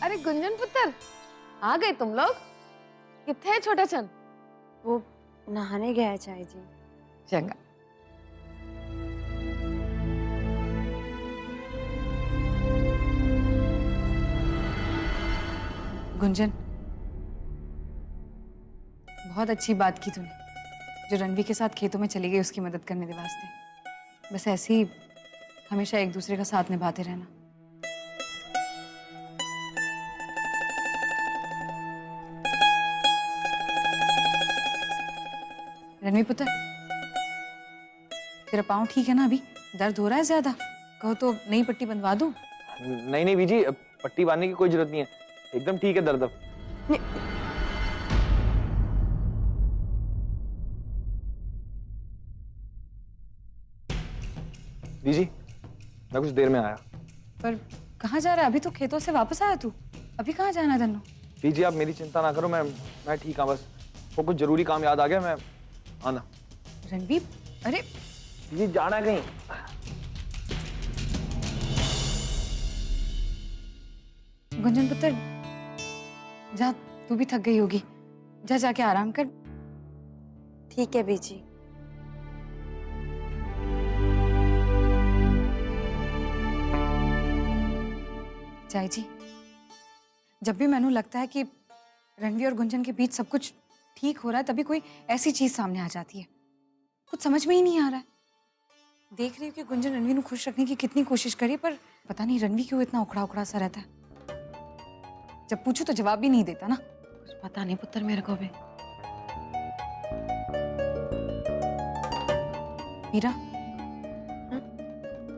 अरे गुंजन पुत्र, आ गए तुम लोग। किथे है छोटा चंद? वो नहाने गया है चाय जी। चंगा। गुंजन, बहुत अच्छी बात की तूने जो रणवी के साथ खेतों में चली गई उसकी मदद करने के वास्ते। बस ऐसे ही हमेशा एक दूसरे का साथ निभाते रहना। रणवी पुत्र, तेरा पाँव ठीक है ना? अभी दर्द हो रहा है ज्यादा? कहो तो नई पट्टी बंधवा दूं? नहीं नहीं बीजी, पट्टी बांधने की कोई जरूरत नहीं है, एकदम ठीक है दर्द अब। बीजी मैं कुछ देर में आया। पर कहाँ जा रहा है? अभी तो खेतों से वापस आया तू, अभी कहाँ जाना है तन्नू? बीजी आप मेरी चिंता ना करो, मैं ठीक हूँ। बस वो कुछ जरूरी काम याद आ गया, मैं आना। रणवीर, अरे बीजी जाना है कहीं? गुंजन पुत्र, जा, तू भी थक गई होगी, जा जाके आराम कर। ठीक है बीजी। चाय जी, जब भी मैनू लगता है कि रणवीर और गुंजन के बीच सब कुछ ठीक हो रहा है, तभी कोई ऐसी चीज सामने आ जाती है, कुछ समझ में ही नहीं आ रहा है। देख रही हूँ कि गुंजन रणवीर को खुश रखने की कितनी कोशिश करी, पर पता नहीं रणवीर क्यों इतना उखड़ा उखड़ा सा रहता है। जब पूछू तो जवाब भी नहीं देता ना। कुछ पता नहीं पुत्र मेरे को भी। मीरा,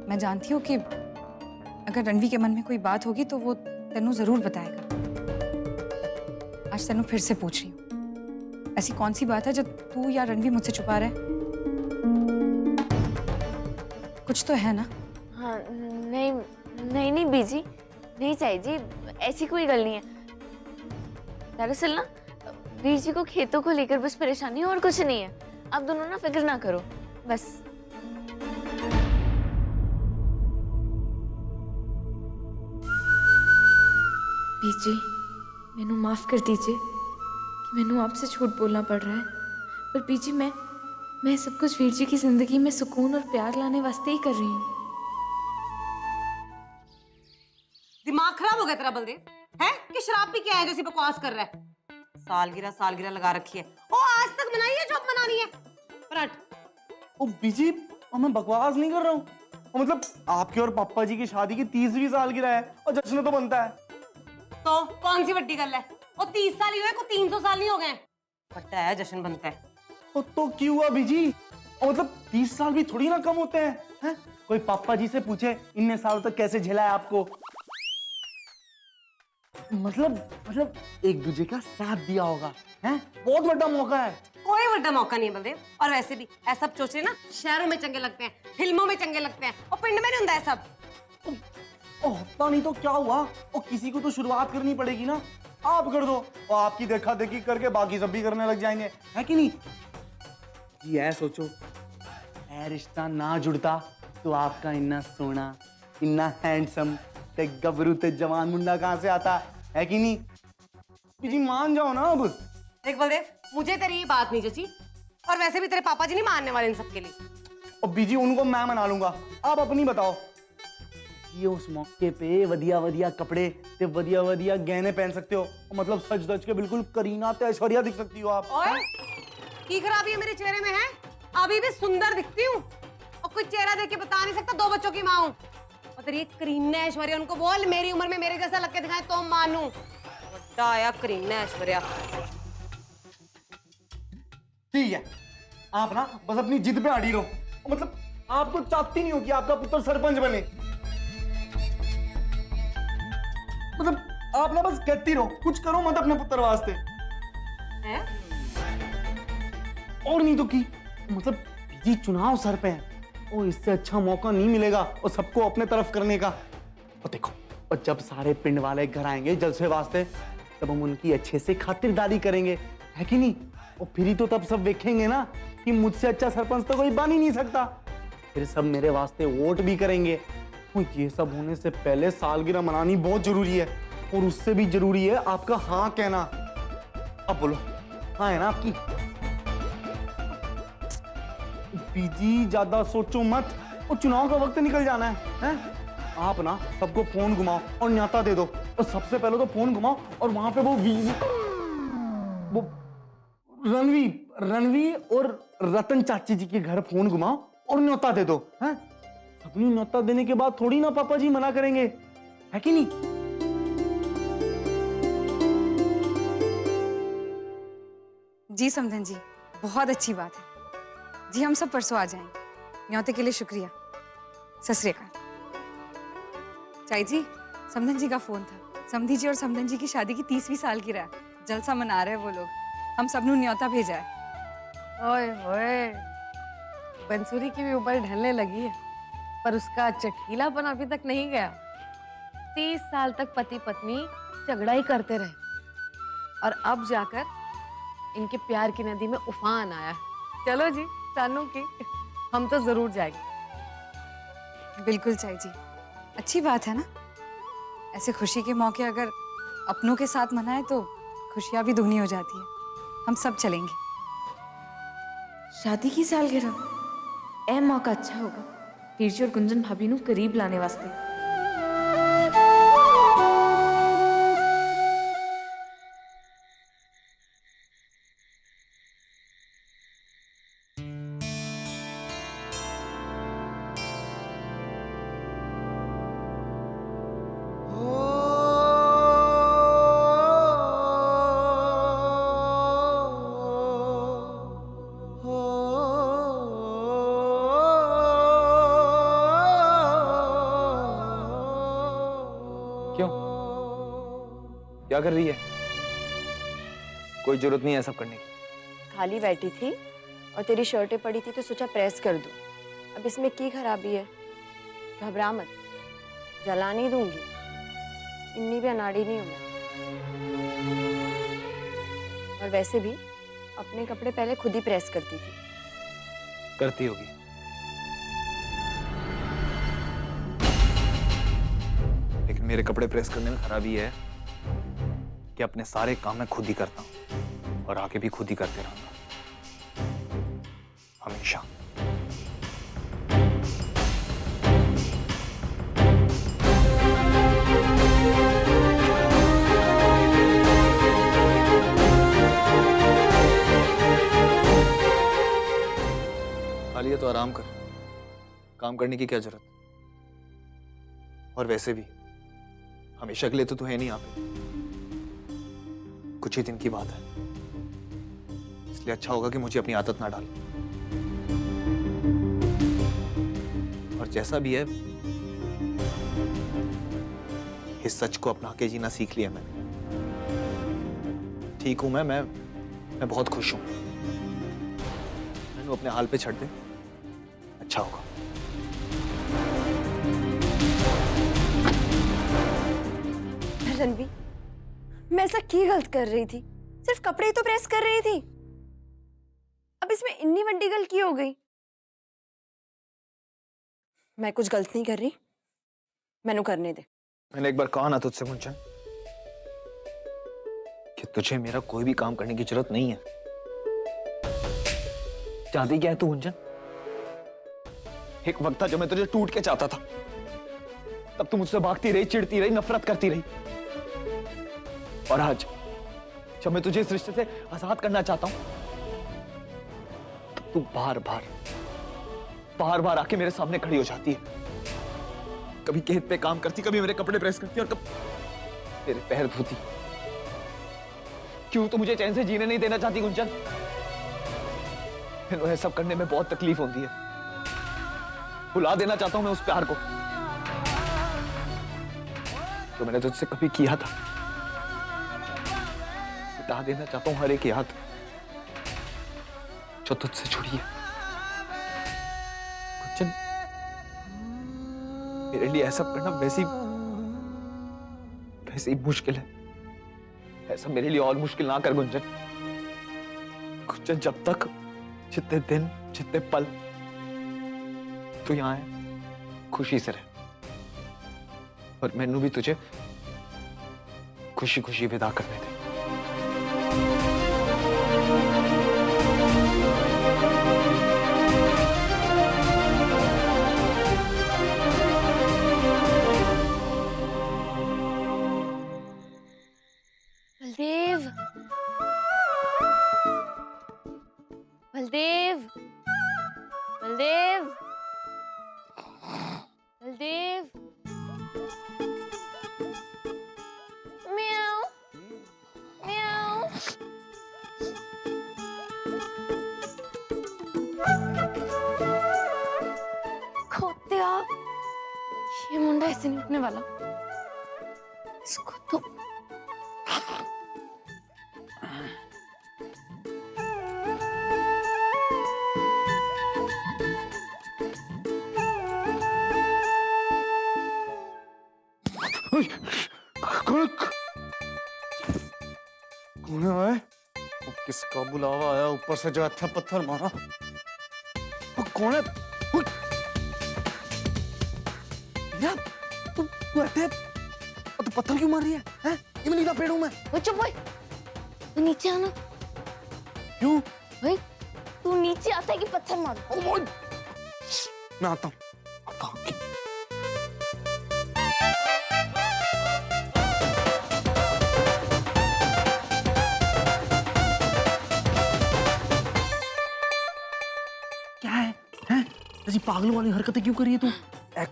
मैं जानती हूँ कि अगर रणवीर के मन में कोई बात होगी तो वो तन्नू जरूर बताएगा। आज तन्नू फिर से पूछ रही हूँ, ऐसी कौन सी बात है जो तू या रणवीर मुझसे छुपा रहे हैं? कुछ तो है ना? हाँ, नहीं नहीं नहीं बीजी, नहीं चाय जी, ऐसी कोई गल नहीं है। दरअसल ना वीर जी को खेतों को लेकर बस परेशानी है और कुछ नहीं है। आप दोनों ना फिक्र ना करो बस। बीर जी, मैनू माफ कर दीजिए कि मैनू आपसे झूठ बोलना पड़ रहा है, पर बीर जी मैं सब कुछ वीर जी की जिंदगी में सुकून और प्यार लाने वास्ते ही कर रही हूँ। दिमाग खराब हो गया तेरा बलदेव, है कि शराब पी के आया जैसी बकवास कर रहा है? सालगिरह लगा रखी है। ओ आज तक मनाई है जो अब मनानी है। पलट। ओ बीजी, मैं बकवास नहीं कर रहा हूँ। मतलब आपके और पापा जी की शादी की 30वीं सालगिरह है और जश्न तो बनता है। तो कौन सी बड्डी गल है? वो 30 साल ही हुए, को 300 साल नहीं हो गए। बट्टा है, जश्न बनता है। तो क्यों हुआ बीजी? मतलब 30 साल भी थोड़ी ना कम होते हैं? कोई पापा जी से पूछे इतने साल तक कैसे झेला है आपको। मतलब एक दूसरे का साथ दिया होगा, हैं? बहुत बड़ा मौका है। कोई बड़ा मौका नहीं है बलदेव। और वैसे भी ऐसा सब चोचले ना शहरों में चंगे लगते हैं, फिल्मों में चंगे लगते हैं, और पिंड में नहीं होता है सब। होता नहीं तो क्या हुआ? किसी को तो शुरुआत करनी पड़ेगी ना। आप कर दो और आपकी देखा देखी करके बाकी सब भी करने लग जाएंगे, है कि नहीं? जी ऐ सोचो, ऐ रिश्ता ना जुड़ता तो आपका इतना सोना, इतना हैंडसम ते गबरू ते जवान मुंडा कहां से आता, है कि नहीं? जी मान जाओ ना अब। देख बलदेव, मुझे तेरी ये बात नहीं जची, और वैसे भी तेरे पापा जी नहीं मानने वाले इन सब के लिए। और बीजी उनको मैं मना लूंगा, आप अपनी बताओ। ये उस मौके पे वधिया वधिया कपड़े ते वधिया वधिया गहने पहन सकते हो, मतलब सच धज के बिल्कुल करीना ते ऐश्वर्या दिख सकती हो आप। ओए, की खराबी है मेरे चेहरे में? है अभी भी सुंदर दिखती हूँ, और कोई चेहरा देख के बता नहीं सकता 2 बच्चों की माँ हूँ। और तेरी करीना ऐश्वर्या, उनको बोल मेरी उम्र में मेरे जैसा लग के दिखाए तो मानू। बड़ा आया करीना ऐश्वर्या। ठीक है, आप ना बस अपनी जिद पे अड़ी रहो। मतलब आप तो चाहती नहीं हो कि आपका पुत्र सरपंच बने। मतलब आप ना बस कहती रहो, कुछ करो मत अपने पुत्र वास्ते। है? और नहीं तो की, मतलब बीजी चुनाव सर पे है और इससे अच्छा मौका नहीं मिलेगा और सबको अपने तरफ करने का। और देखो, और जब सारे पिंड वाले घर आएंगे जलसे वास्ते, तब हम उनकी अच्छे से खातिरदारी करेंगे, है कि नहीं? और फिर ही तो तब सब देखेंगे ना कि मुझसे अच्छा सरपंच तो कोई बन ही नहीं सकता। फिर सब मेरे वास्ते वोट भी करेंगे। और ये सब होने से पहले सालगिरह मनानी बहुत जरूरी है। और उससे भी जरूरी है आपका हाँ कहना। अब बोलो, हाँ है ना आपकी? बीजी ज्यादा सोचो मत, और चुनाव का वक्त निकल जाना है? आप ना सबको फोन घुमाओ और न्योता दे दो, और सबसे पहले तो फोन घुमाओ और वहां पे वो रणवीर और रतन चाची जी के घर फोन घुमाओ और न्योता दे दो। हैं? अपनी न्योता देने के बाद थोड़ी ना पापा जी मना करेंगे, है कि नहीं? जी समधन जी, बहुत अच्छी बात है जी। हम सब परसों आ जाएंगे। न्योते के लिए शुक्रिया। सत श्री अकाल। चाई जी, समधन जी का फोन था। समधी जी और समधन जी की शादी की 30वीं सालगिरह है। जलसा मना रहे हैं वो लोग। हम सबनों न्योता भेजा है। ओए होए, बंसूरी की भी ऊपर ढलने लगी है, पर उसका चटीलापन अभी तक नहीं गया। 30 साल तक पति पत्नी झगड़ा ही करते रहे, और अब जाकर इनके प्यार की नदी में उफान आया। चलो जी, सानू की हम तो जरूर जाएंगे। बिल्कुल चाई जी, अच्छी बात है ना। ऐसे खुशी के मौके अगर अपनों के साथ मनाए तो खुशियां भी दुगनी हो जाती है। हम सब चलेंगे। शादी की सालगिरह ए मौका अच्छा होगा वीर जी और गुंजन भाभी नू करीब लाने वास्ते। क्यों? क्या कर रही है? कोई जरूरत नहीं है सब करने की। खाली बैठी थी और तेरी शर्टें पड़ी थी तो सोचा प्रेस कर दूं। अब इसमें की खराबी है? घबरा मत, जला नहीं दूंगी। इतनी भी अनाड़ी नहीं हूं मैं। और वैसे भी अपने कपड़े पहले खुद ही प्रेस करती थी। करती होगी, लेकिन मेरे कपड़े प्रेस करने में खराबी है कि अपने सारे काम मैं खुद ही करता हूं, और आगे भी खुद ही करते रहूंगा, हमेशा। खाली है तो आराम कर, काम करने की क्या जरूरत? और वैसे भी हमेशा के लिए तो तू है नहीं यहाँ पे, कुछ ही दिन की बात है, इसलिए अच्छा होगा कि मुझे अपनी आदत ना डाल। और जैसा भी है, इस सच को अपना के जीना सीख लिया मैंने। ठीक हूं मैं बहुत खुश हूं। मैंने अपने हाल पे छੱਡ दे, अच्छा होगा। रणवीर, मैं ऐसा की गलत कर रही थी? सिर्फ कपड़े ही तो प्रेस कर रही थी। अब इसमें इतनी बड़ी गलती हो गई। मैं कुछ गलत नहीं कर रही, मैनू करने दे। मैंने एक बार कहा ना तुझसे गुंजन कि तुझे मेरा कोई भी काम करने की जरूरत नहीं है। चाहती क्या है तू गुंजन? एक वक्त था जब मैं तुझे टूट के चाहता था, तब तू मुझसे भागती रही, चिढ़ती रही, नफरत करती रही। और आज जब मैं तुझे इस रिश्ते से आजाद करना चाहता हूं, तब तू बार बार आके मेरे सामने खड़ी हो जाती है। कभी खेत पे काम करती, कभी मेरे कपड़े प्रेस करती, और कभी मेरे पैर धोती। क्यों तू मुझे चैन से जीने नहीं देना चाहती गुंजन? मैंने सब करने में बहुत तकलीफ होती है। भुला देना चाहता हूं मैं उस प्यार को जो मैंने तुझसे कभी किया था। मिटा देना चाहता हूं हर एक याद जो तुझसे जुड़ी है। गुंजन, मेरे लिए ऐसा करना वैसे ही मुश्किल है। ऐसा मेरे लिए और मुश्किल ना कर गुंजन। गुंजन, जब तक, जितने दिन, जितने पल तू यहाँ है, खुशी से रह। और मैनू भी तुझे खुशी खुशी विदा करने थे। बलदेव, बलदेव, बलदेव, बलदेव, म्याऊ, म्याऊ। खोत्या, ये मुंडा ऐसे नहीं उठने वाला। इसको तो कौन है भाई? वो किसका बुलावा आया ऊपर से जो अच्छा पत्थर मारा? वो कौन है? वो- यार तू ऐसे तू पत्थर क्यों मार रही है? हैं? इमली का पेड़ हूं मैं। वो चुप हो, तू नीचे आना। क्यों? भाई तू नीचे आता है कि पत्थर मारू? ओ मोय! मैं आता हूँ। क्या है? हैं? ऐसी पागलों वाली हरकतें क्यों कर रही है तू?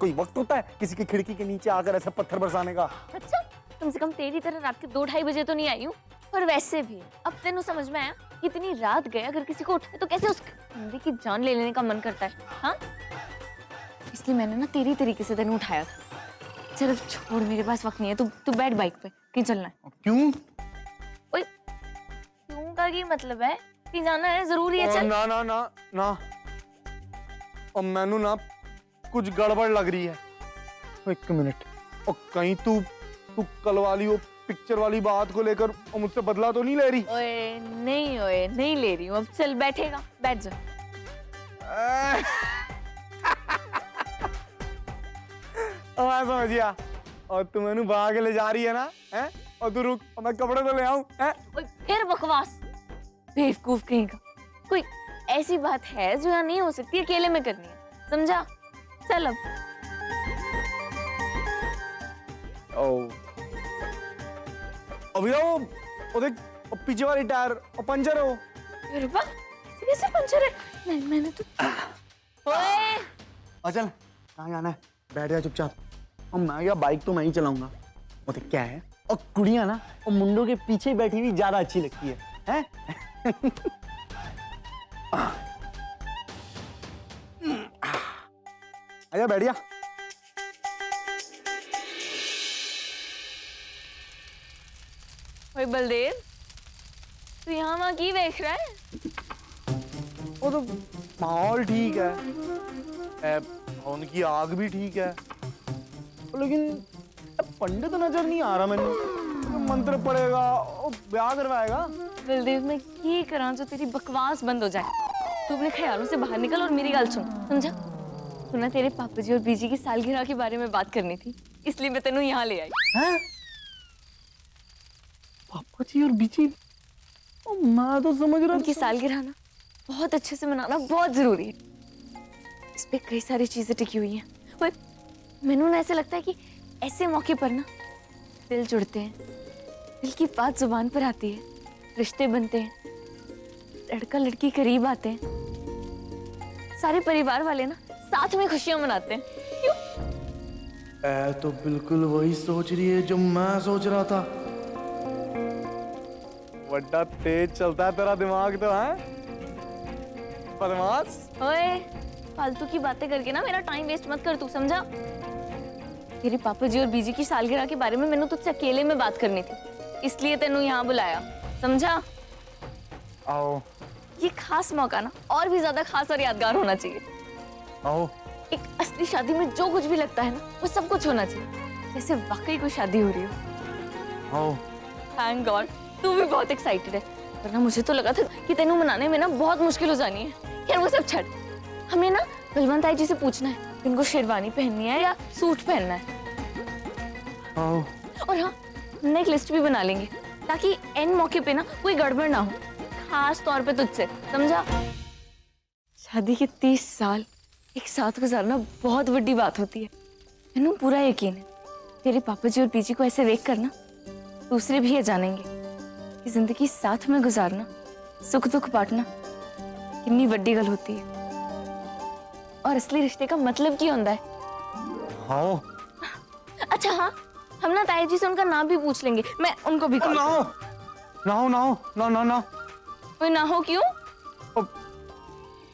कोई वक्त होता है किसी की खिड़की के नीचे आकर ऐसे पत्थर बरसाने का? अच्छा, कम से कम तेरी तरह रात के 2-2:30 बजे तो नहीं आई हूँ। और वैसे भी अब तेनू समझ में आया कि इतनी रात गए अगर किसी को उठाए तो कैसे उसके बंदे की जान ले लेने का मन करता है। हाँ, इसलिए मैंने ना तेरी तरीके से तेनू उठाया था। चल छोड़, मेरे पास वक्त नहीं है। तू तू बैठ बाइक पे, कहीं चलना है। क्यों? ओए, क्यों का क्या मतलब है? कहीं जाना है, जरूरी है। चल। ना ना ना ना, अब मैनू ना कुछ गड़बड़ लग रही है। एक मिनट, और कहीं तू तू कल वाली वो पिक्चर वाली बात को लेकर मुझसे बदला तो नहीं ले रही? ओए नहीं ले रही हूँ। अब चल बैठेगा, बैठ जा। मैं समझ गया। और तू मैनू भाग ले जा रही है ना? हैं? और तू रुक, और मैं कपड़े तो ले आऊं? हैं? ओए, फिर बकवास, बेवकूफ कहीं का। कोई ऐसी बात है जो यहाँ नहीं हो सकती, अकेले में करनी है, समझा? चल अब। अभी वो देख, वो पीछे वाली टायर और पंचर है वो। अरे वाह, कैसे पंचर है? नहीं, मैंने तो ओए, अचल, कहाँ जाना है? बैठ जा चुपचाप। और मैं क्या, बाइक तो मैं ही चलाऊंगा। वो देख क्या है, और कुड़ियां ना और मुंडों के पीछे बैठी हुई ज्यादा अच्छी लगती है, हैं? आजा बैठ जा। ओए बलदेव, तू यहाँ वहाँ की देख रहा है? वो तो माहौल ठीक है, उनकी आग भी ठीक है, लेकिन पंडित नजर नहीं आ रहा मैंने। मंत्र पड़ेगा और ब्याह करवाएगा। बलदेव, मैं की करा जो तेरी बकवास बंद हो जाए। तू अपने ख्यालों से बाहर निकल और मेरी गल सुन, समझा? तू ना तेरे पापा जी और बीजी की सालगिरह के बारे में बात करनी थी, इसलिए मैं तेनू यहाँ ले आई। हैं? पापा जी और बीजी? मैं तो समझ रहा उनकी सालगिरह ना बहुत अच्छे से मनाना बहुत जरूरी है। इस पे कई सारी चीजें टिकी हुई हैं। और मैनू ना ऐसे लगता है कि ऐसे मौके पर ना दिल जुड़ते हैं, दिल की बात जुबान पर आती है, रिश्ते बनते हैं, लड़का लड़की करीब आते हैं, सारे परिवार वाले ना साथ में खुशियां मनाते हैं। क्यों? तो बिल्कुल वही सोच रही है जो मैं सोच रहा था। बड़ा तेज चलता है तेरा दिमाग तो, है बदमाश। ओए, फालतू की बातें करके ना मेरा टाइम वेस्ट मत कर, तू समझा? तेरे पापा जी और बीजी की सालगिरह के बारे में मैंने तुझसे अकेले में बात करनी थी, इसलिए तेनू यहाँ बुलाया, समझा? आओ ये खास मौका ना और भी ज्यादा खास और यादगार होना चाहिए। आओ। एक असली शादी में जो कुछ भी लगता है ना वो सब कुछ होना चाहिए, जैसे वाकई कोई शादी हो रही हो। आओ। थैंक गॉड, तू भी बहुत एक्साइटेड है, वरना मुझे तो लगा था कि तेनू मनाने में ना बहुत मुश्किल हो जानी है। यार वो सब छड़, हमें ना बलवंत आई जी से पूछना है इनको शेरवानी पहननी है या सूट पहनना है। आओ। और हाँ, एक लिस्ट भी बना लेंगे ताकि एन मौके पे ना कोई गड़बड़ ना हो, खास तौर पे तुझसे, समझा? शादी के 30 साल एक साथ गुजारना बहुत बड़ी बात होती है। मैंने पूरा यकीन है तेरे पापा जी और पीजी को ऐसे देख कर ना दूसरे भी ये जानेंगे कि जिंदगी साथ में गुजारना, सुख दुख बांटना कितनी बड़ी गल होती है और असली रिश्ते का मतलब क्या होता है। हाँ अच्छा हाँ, हम ना ताया जी से उनका नाम भी पूछ लेंगे, मैं उनको भी ना हो ना हो ना हो ना ना ना कोई ना हो क्यों?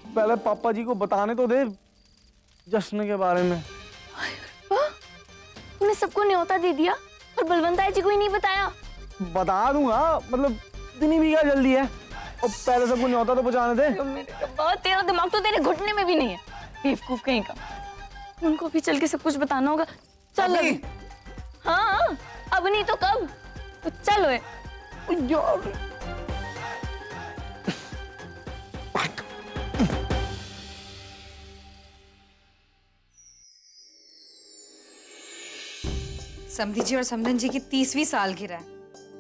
पहले पापा जी को बताने तो दे जश्न के बारे में। तूने सबको न्योता दे दिया और बलवंत ताया जी को ही नहीं बताया। बता दूंगा, मतलब इतनी भी क्या जल्दी है। और पहले सबको न्योता तो पहुंचाने दे। बहुत तेरा दिमाग तो तेरे घुटने में भी नहीं है, बेवकूफ कहीं का। उनको भी चल के सब कुछ बताना होगा। चल अभी? हाँ, अब नहीं तो कब? तो चल ओए। यार समधी जी और समधन जी की 30वीं सालगिरह है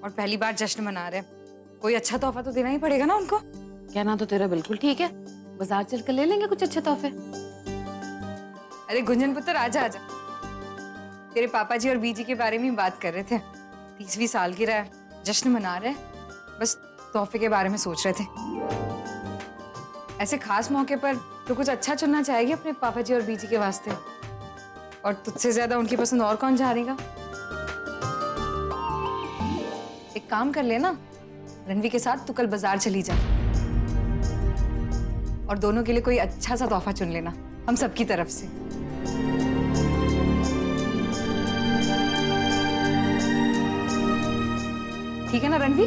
और पहली बार जश्न मना रहे हैं। कोई अच्छा तोहफा तो देना ही पड़ेगा ना उनको। कहना तो तेरा बिल्कुल ठीक है, बाजार चल कर ले लेंगे कुछ अच्छे तोहफे। अरे गुंजन पुत्र आजा आजा, तेरे पापा जी और बीजी के बारे में बात कर रहे थे। 30वीं सालगिरह है, जश्न मना रहे हैं, बस तोहफे के बारे में सोच रहे थे। ऐसे खास मौके पर तो कुछ अच्छा चुनना चाहेगी अपने पापा जी और बीजी के वास्ते, और तुझसे ज्यादा उनकी पसंद और कौन जानेगा। एक काम कर लेना, रणवी के साथ तू कल बाजार चली जा और दोनों के लिए कोई अच्छा सा तोहफा चुन लेना हम सबकी तरफ से। ठीक है ना रणवी?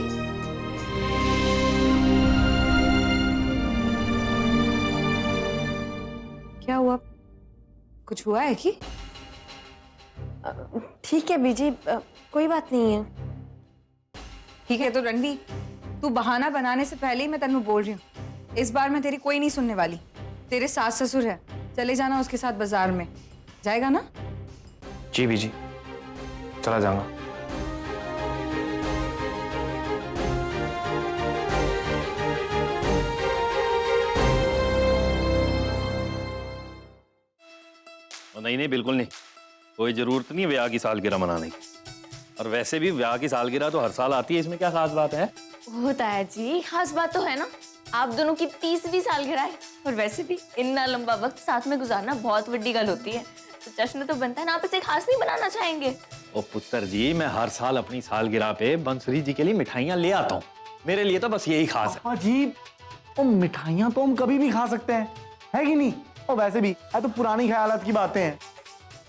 क्या हुआ, कुछ हुआ है कि? ठीक है बीजी, कोई बात नहीं है। ठीक है तो रणवी, तू बहाना बनाने से पहले ही मैं तेनू बोल रही हूँ, इस बार मैं तेरी कोई नहीं सुनने वाली। तेरे सास ससुर है, चले जाना उसके साथ बाजार में, जाएगा ना? जी बीजी, चला जाऊंगा। नहीं नहीं, बिल्कुल नहीं, कोई जरूरत नहीं ब्याह की सालगिरह मनाने की। और वैसे भी ब्याह की सालगिरह तो हर साल आती है, इसमें क्या खास बात है? वो ताया जी, खास बात तो है ना, आप दोनों की 30वीं सालगिरह है और वैसे भी इतना लंबा वक्त साथ में गुजारना बहुत बड़ी गल होती है, तो जश्न तो बनता है ना। आप इसे खास नहीं बनाना चाहेंगे? ओ पुत्र जी, मैं हर साल अपनी सालगिरह पे बंसुरी जी के लिए मिठाइयाँ ले आता हूँ, मेरे लिए तो बस यही खास है। पापा जी, वो मिठाइयाँ तो हम कभी भी खा सकते हैं, है कि नहीं? और वैसे भी है तो पुरानी ख्यालात की बातें हैं।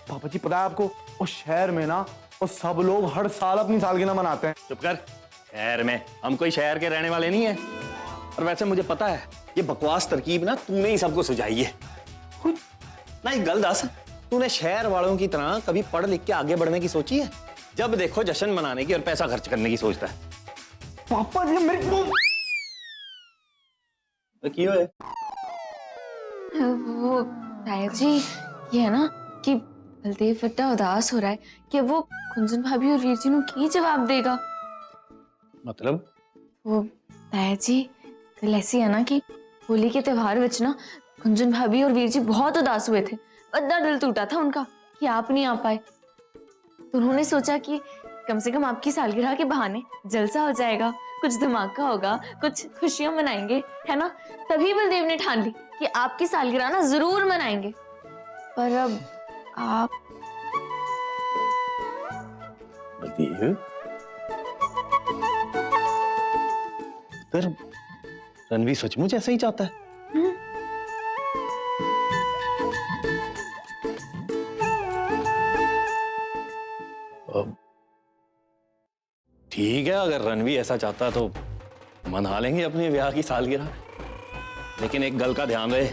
पापा जी पता है आपको, उस शहर में ना वो सब लोग हर साल अपनी सालगिरह मनाते हैं। चुप कर, शहर में हम कोई शहर के रहने वाले नहीं है। और वैसे मुझे पता है ये बकवास तरकीब ना तूने ही सबको सुझाई है ना। एक गल दस, तूने शहर वालों की तरह कभी पढ़ लिख के आगे बढ़ने की सोची है? जब देखो जश्न मनाने की और पैसा खर्च करने की सोचता है। पापा जी मेरे को क्यों है? वो ताया जी, ये है ना कि बलदेव फट्टा उदास हो रहा है कि वो कुंजन भाभी और वीर जी नु की जवाब देगा। मतलब? वो ताया जी, कल ऐसी है ना कि होली के त्योहार विच ना कुंजन भाभी और वीर जी बहुत उदास हुए थे, बड़ा दिल टूटा था उनका कि आप नहीं आ पाए। तो उन्होंने सोचा कि कम से कम आपकी सालगिरह के बहाने जलसा हो जाएगा, कुछ धमाका होगा, कुछ खुशियां मनाएंगे, है ना। तभी बलदेव ने ठान ली कि आपकी सालगिरह ना जरूर मनाएंगे। पर अब आप बलदेव, रणवीर सचमुच ऐसा ही चाहता है? ठीक है, अगर रणवीर ऐसा चाहता तो मना लेंगे अपने ब्याह की सालगिरह, लेकिन एक गल का ध्यान रहे,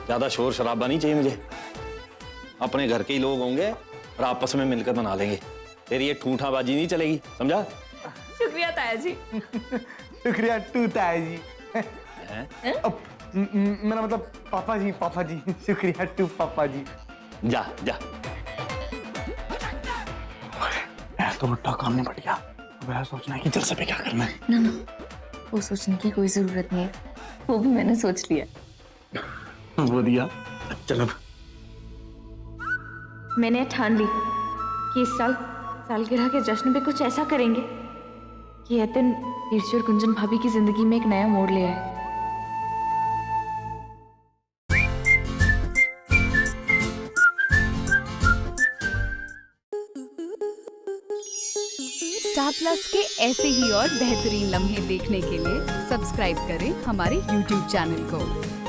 ज्यादा शोर शराबा नहीं चाहिए मुझे। अपने घर के ही लोग होंगे और आपस में मिलकर मना लेंगे, तेरी ये ठूठाबाजी नहीं चलेगी, समझा? शुक्रिया ताया जी। शुक्रिया टू ताया जी। मेरा मतलब पापा जी, शुक्रिया टू पापा जी। जा जा। तो बट्टा काम निपट गया। अब यह सोचना है कि जलसे पे क्या करना है। ना ना, वो सोचने की कोई जरूरत नहीं है, वो भी मैंने सोच लिया। वो दिया। चल अब मैंने ठान ली कि इस साल सालगिरह के जश्न पे कुछ ऐसा करेंगे कि यह दिन वीरजी और गुंजन भाभी की जिंदगी में एक नया मोड़ ले आए। स्टार प्लस के ऐसे ही और बेहतरीन लम्हे देखने के लिए सब्सक्राइब करें हमारे YouTube चैनल को।